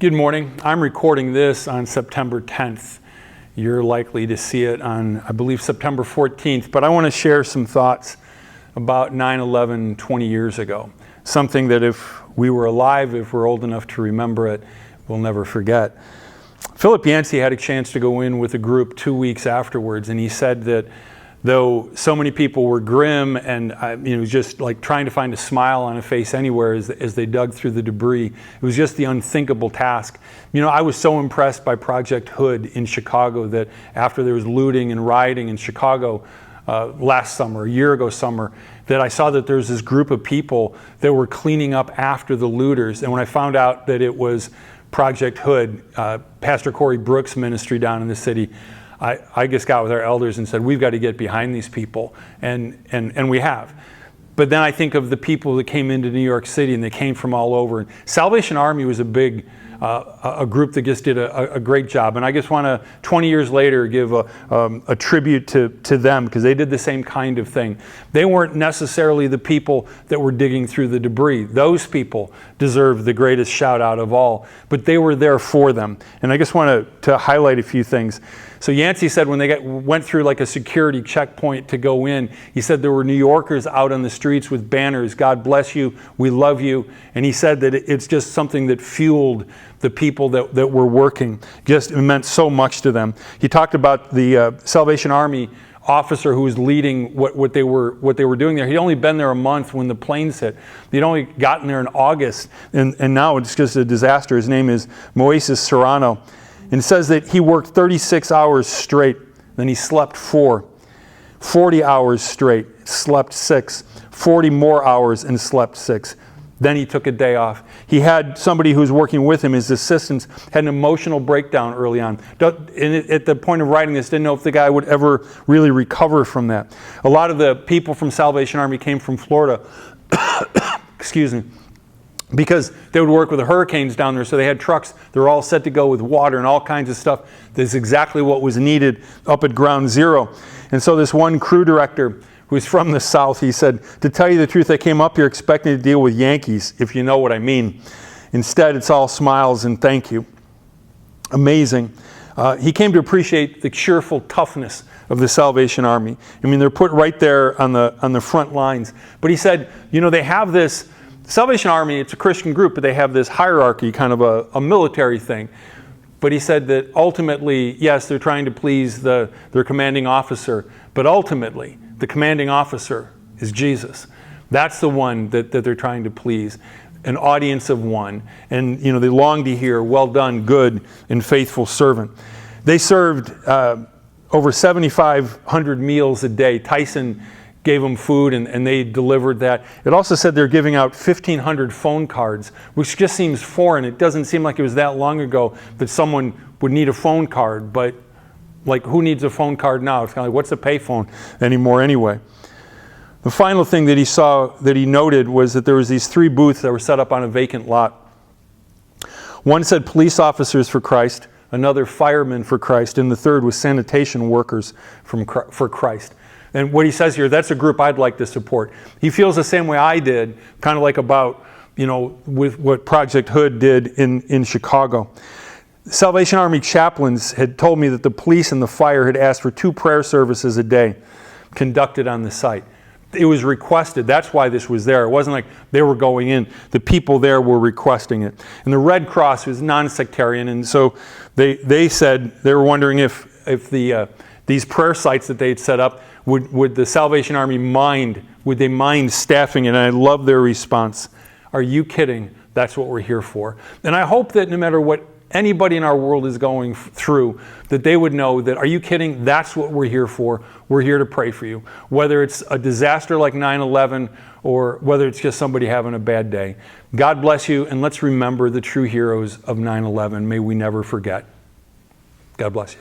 Good morning. I'm recording this on September 10th. You're likely to see it on, I believe, September 14th, but I want to share some thoughts about 9/11 20 years ago. Something that if we were alive, if we're old enough to remember it, we'll never forget. Philip Yancey had a chance to go in with a group 2 weeks afterwards, and he said that though so many people were grim and just like trying to find a smile on a face anywhere as they dug through the debris, it was just the unthinkable task. I was so impressed by Project Hood in Chicago that after there was looting and rioting in Chicago last summer, a year ago summer, that I saw that there was this group of people that were cleaning up after the looters. And when I found out that it was Project Hood, Pastor Corey Brooks' ministry down in the city, I just got with our elders and said, we've got to get behind these people, and we have. But then I think of the people that came into New York City, and they came from all over. Salvation Army was a big a group that just did a great job. And I just want to, 20 years later, give a tribute to them, because they did the same kind of thing. They weren't necessarily the people that were digging through the debris. Those people deserve the greatest shout out of all, but they were there for them. And I just want to highlight a few things. So Yancey said when they went through like a security checkpoint to go in, he said there were New Yorkers out on the streets with banners, "God bless you, we love you." And he said that it's just something that fueled the people that were working. Just it meant so much to them. He talked about the Salvation Army officer who was leading what they were doing there. He'd only been there a month when the planes hit. He'd only gotten there in August, and now it's just a disaster. His name is Moises Serrano. And it says that he worked 36 hours straight, then he slept 4. 40 hours straight, slept 6. 40 more hours and slept 6. Then he took a day off. He had somebody who was working with him, his assistants, had an emotional breakdown early on. And at the point of writing this, didn't know if the guy would ever really recover from that. A lot of the people from Salvation Army came from Florida. Excuse me. Because they would work with the hurricanes down there, so they had trucks. They're all set to go with water and all kinds of stuff. That's exactly what was needed up at ground zero. And so this one crew director who's from the South, he said, "To tell you the truth, I came up here expecting to deal with Yankees, if you know what I mean. Instead, it's all smiles and thank you." Amazing. He came to appreciate the cheerful toughness of the Salvation Army. I mean, they're put right there on the front lines. But he said, they have this Salvation Army, it's a Christian group, but they have this hierarchy, kind of a military thing. But he said that ultimately, yes, they're trying to please their commanding officer, but ultimately, the commanding officer is Jesus. That's the one that they're trying to please, an audience of one. And, they long to hear, "Well done, good and faithful servant." They served over 7,500 meals a day. Tyson gave them food, and they delivered that. It also said they're giving out 1,500 phone cards, which just seems foreign. It doesn't seem like it was that long ago that someone would need a phone card, but like, who needs a phone card now? It's kind of like, what's a payphone anymore anyway? The final thing that he saw, that he noted, was that there was these 3 booths that were set up on a vacant lot. One said police officers for Christ, another firemen for Christ, and the third was sanitation workers for Christ. And what he says here, that's a group I'd like to support. He feels the same way I did, kind of like about, with what Project Hood did in Chicago. Salvation Army chaplains had told me that the police and the fire had asked for 2 prayer services a day conducted on the site. It was requested. That's why this was there. It wasn't like they were going in. The people there were requesting it. And the Red Cross was non-sectarian, and so they said they were wondering if these prayer sites that they had set up, would the Salvation Army mind staffing it? And I love their response. "Are you kidding? That's what we're here for." And I hope that no matter what anybody in our world is going through, that they would know that, are you kidding? That's what we're here for. We're here to pray for you. Whether it's a disaster like 9/11 or whether it's just somebody having a bad day. God bless you, and let's remember the true heroes of 9/11. May we never forget. God bless you.